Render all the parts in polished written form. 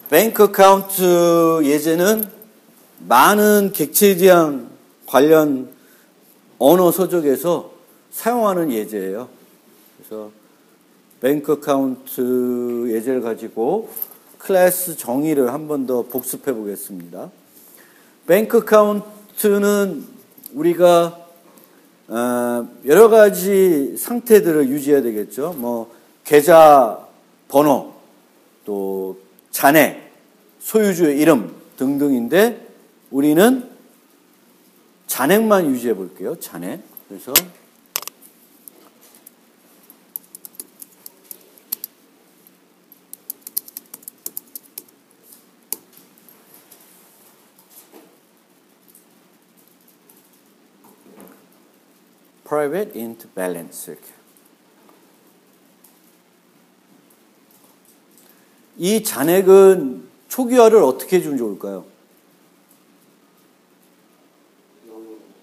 뱅크 어카운트 예제는 많은 객체지향 관련 언어 서적에서 사용하는 예제예요. 그래서 뱅크 어카운트 예제를 가지고 클래스 정의를 한 번 더 복습해 보겠습니다. 뱅크 어카운트는 우리가 여러 가지 상태들을 유지해야 되겠죠. 뭐 계좌 번호, 또 잔액, 소유주의 이름 등등인데 우리는 잔액만 유지해 볼게요. 잔액. 그래서 private int balance 이렇게. 이 잔액은 초기화를 어떻게 해주면 좋을까요?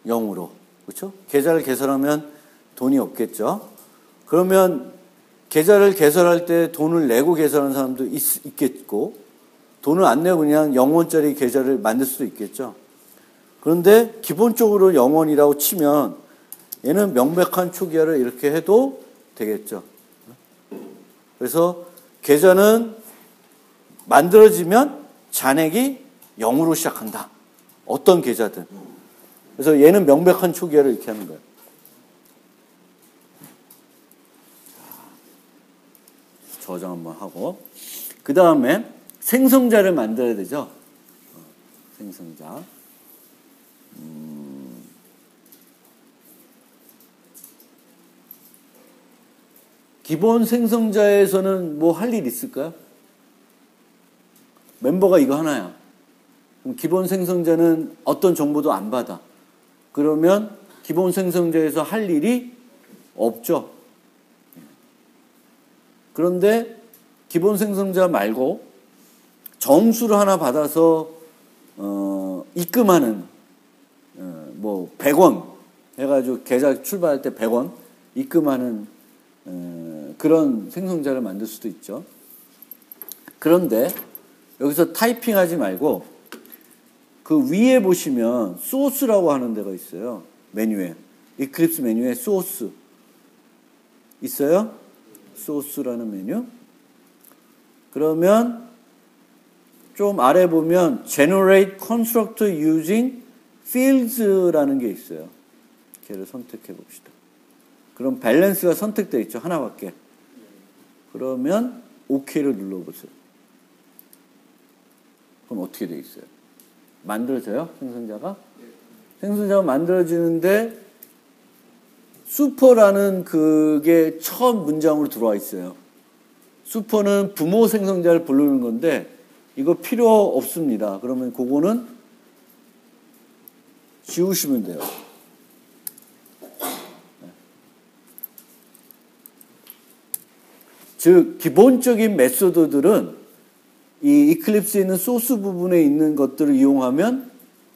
0으로. 그렇죠? 계좌를 개설하면 돈이 없겠죠? 그러면 계좌를 개설할 때 돈을 내고 개설하는 사람도 있겠고 돈을 안 내고 그냥 0원짜리 계좌를 만들 수도 있겠죠? 그런데 기본적으로 0원이라고 치면 얘는 명백한 초기화를 이렇게 해도 되겠죠. 그래서 계좌는 만들어지면 잔액이 0으로 시작한다. 어떤 계좌든. 그래서 얘는 명백한 초기화를 이렇게 하는 거예요. 저장 한번 하고. 그 다음에 생성자를 만들어야 되죠. 생성자. 기본 생성자에서는 뭐 할 일 있을까요? 멤버가 이거 하나야. 그럼 기본 생성자는 어떤 정보도 안 받아. 그러면 기본 생성자에서 할 일이 없죠. 그런데 기본 생성자 말고 정수를 하나 받아서 입금하는 뭐 100원 해가지고 계좌 출발할 때 100원 입금하는 그런 생성자를 만들 수도 있죠. 그런데 여기서 타이핑하지 말고 그 위에 보시면 소스라고 하는 데가 있어요. 메뉴에. 이클립스 메뉴에 소스 있어요? 소스라는 메뉴. 그러면 좀 아래 보면 Generate Constructor Using Fields라는 게 있어요. 걔를 선택해 봅시다. 그럼 밸런스가 선택되어 있죠. 하나밖에. 그러면 OK를 눌러보세요. 그럼 어떻게 되어 있어요? 만들어져요? 생성자가? 생성자가 만들어지는데 슈퍼라는 그게 처음 문장으로 들어와 있어요. 슈퍼는 부모 생성자를 부르는 건데 이거 필요 없습니다. 그러면 그거는 지우시면 돼요. 즉 기본적인 메소드들은 이 이클립스에 있는 소스 부분에 있는 것들을 이용하면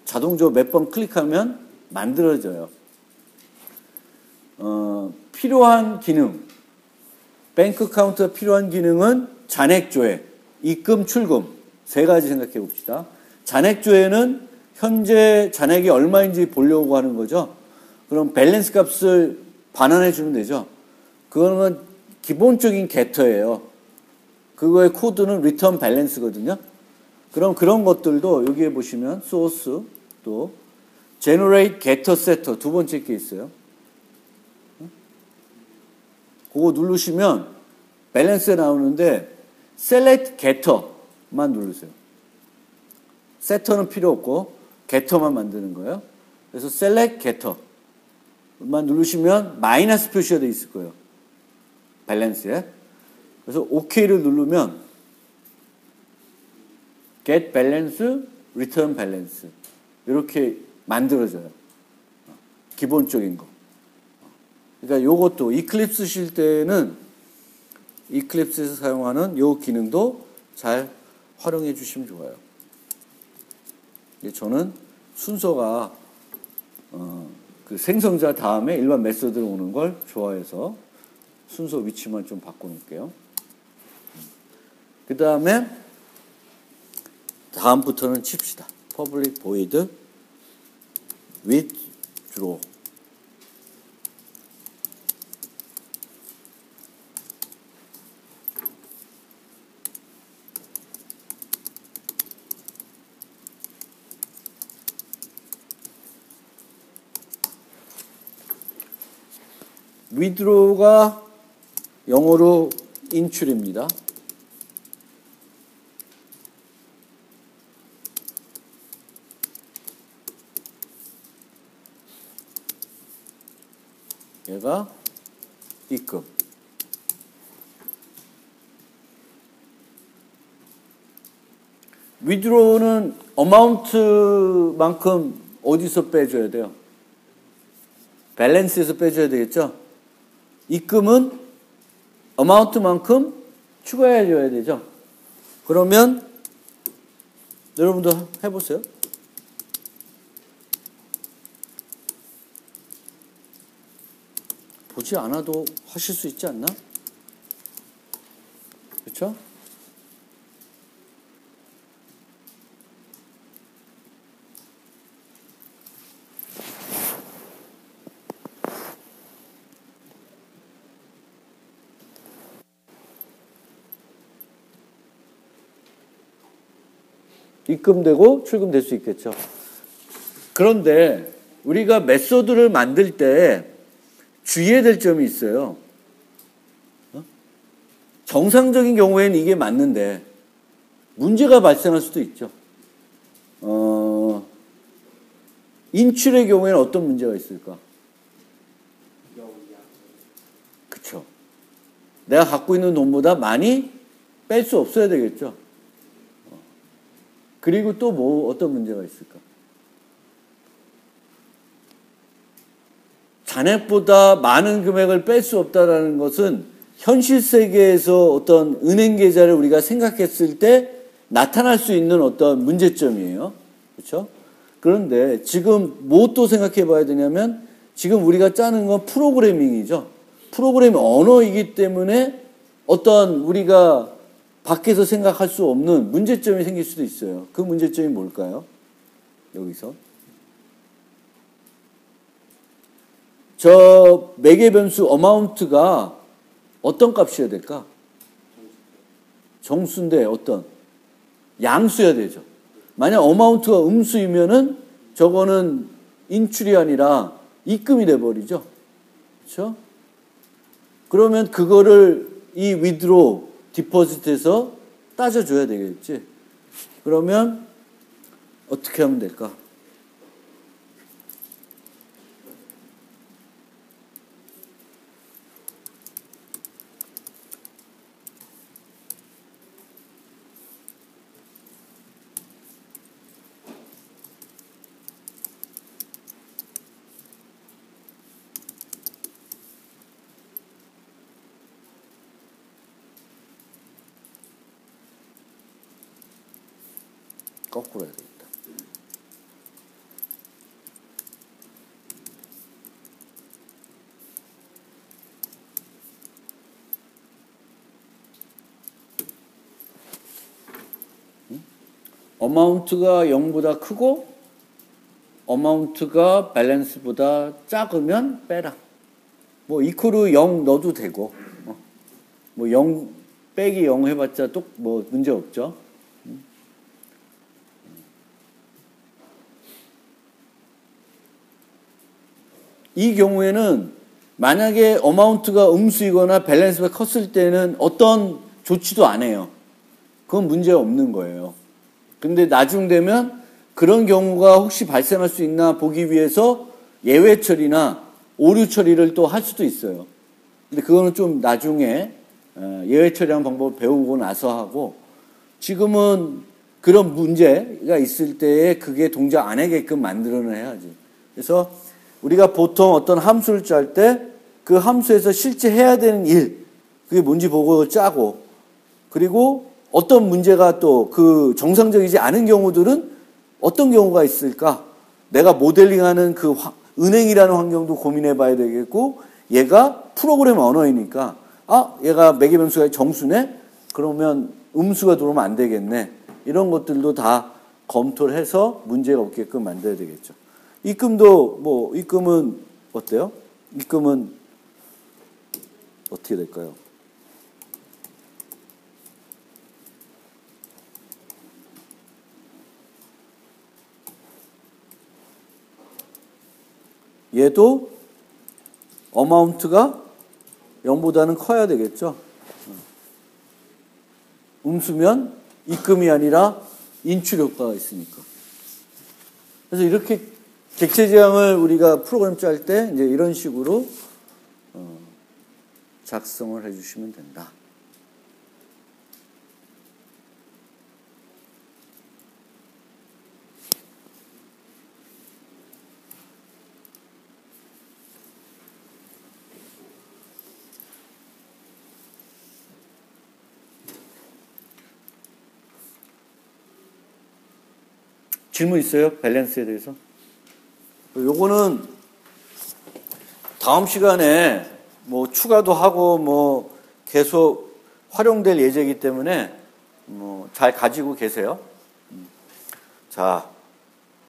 자동적으로 몇 번 클릭하면 만들어져요. 필요한 기능, 뱅크 카운트가 필요한 기능은 잔액 조회, 입금, 출금 세 가지 생각해 봅시다. 잔액 조회는 현재 잔액이 얼마인지 보려고 하는 거죠. 그럼 밸런스 값을 반환해 주면 되죠. 그거는 기본적인 게터예요. 그거의 코드는 return balance거든요. 그럼 그런 것들도 여기에 보시면 source 또 generate getter setter 두 번째 게 있어요. 그거 누르시면 밸런스에 나오는데 select getter만 누르세요. setter는 필요 없고 getter만 만드는 거예요. 그래서 select getter만 누르시면 마이너스 표시가 되어 있을 거예요. 밸런스에. 그래서 OK를 누르면 get balance, return balance 이렇게 만들어져요. 기본적인 거. 그러니까 요것도 이클립스 실 때는 이클립스에서 사용하는 요 기능도 잘 활용해 주시면 좋아요. 저는 순서가 그 생성자 다음에 일반 메소드로 오는 걸 좋아해서 순서 위치만 좀 바꿔놓을게요. 그 다음에 다음부터는 칩시다. public void withdraw. withdraw가 영어로 인출입니다. 얘가 입금. withdraw는 어마운트만큼 어디서 빼줘야 돼요? 밸런스에서 빼줘야 되겠죠? 입금은 어마운트만큼 추가해줘야 되죠? 그러면 여러분도 해보세요. 보지 않아도 하실 수 있지 않나? 그렇죠? 입금되고 출금될 수 있겠죠. 그런데 우리가 메소드를 만들 때 주의해야 될 점이 있어요. 정상적인 경우에는 이게 맞는데 문제가 발생할 수도 있죠. 인출의 경우에는 어떤 문제가 있을까? 그렇죠. 내가 갖고 있는 돈보다 많이 뺄 수 없어야 되겠죠. 그리고 또 뭐 어떤 문제가 있을까? 잔액보다 많은 금액을 뺄 수 없다는 것은 현실 세계에서 어떤 은행 계좌를 우리가 생각했을 때 나타날 수 있는 어떤 문제점이에요. 그렇죠? 그런데 지금 뭐 또 생각해 봐야 되냐면 지금 우리가 짜는 건 프로그래밍이죠. 프로그래밍 언어이기 때문에 어떤 우리가 밖에서 생각할 수 없는 문제점이 생길 수도 있어요. 그 문제점이 뭘까요? 여기서. 저 매개 변수 어마운트가 어떤 값이어야 될까? 정수인데 어떤? 양수여야 되죠. 만약 어마운트가 음수이면은 저거는 인출이 아니라 입금이 돼버리죠. 그렇죠? 그러면 그거를 이 withdraw 디포지트에서 따져줘야 되겠지. 그러면 어떻게 하면 될까? 거꾸로 해야 되겠다. 어마운트가 0보다 크고 어마운트가 밸런스보다 작으면 빼라. 뭐 이퀄을 0 넣어도 되고 뭐 0 빼기 0 해봤자 또 뭐 문제 없죠. 이 경우에는 만약에 어마운트가 음수이거나 밸런스가 컸을 때는 어떤 조치도 안 해요. 그건 문제 없는 거예요. 근데 나중 되면 그런 경우가 혹시 발생할 수 있나 보기 위해서 예외 처리나 오류 처리를 또 할 수도 있어요. 근데 그거는 좀 나중에 예외 처리하는 방법을 배우고 나서 하고 지금은 그런 문제가 있을 때에 그게 동작 안 하게끔 만들어내야지. 그래서 우리가 보통 어떤 함수를 짤 때 그 함수에서 실제 해야 되는 일, 그게 뭔지 보고 짜고, 그리고 어떤 문제가 또 그 정상적이지 않은 경우들은 어떤 경우가 있을까? 내가 모델링하는 그 은행이라는 환경도 고민해 봐야 되겠고, 얘가 프로그램 언어이니까, 얘가 매개변수가 정수네? 그러면 음수가 들어오면 안 되겠네. 이런 것들도 다 검토를 해서 문제가 없게끔 만들어야 되겠죠. 입금은 어때요? 입금은 어떻게 될까요? 얘도 어마운트가 0보다는 커야 되겠죠. 음수면 입금이 아니라 인출 효과가 있으니까. 그래서 이렇게 객체 지향을 우리가 프로그램 짤 때 이제 이런 식으로 작성을 해주시면 된다. 질문 있어요? 밸런스에 대해서? 요거는 다음 시간에 뭐 추가도 하고 뭐 계속 활용될 예제이기 때문에 뭐 잘 가지고 계세요. 자,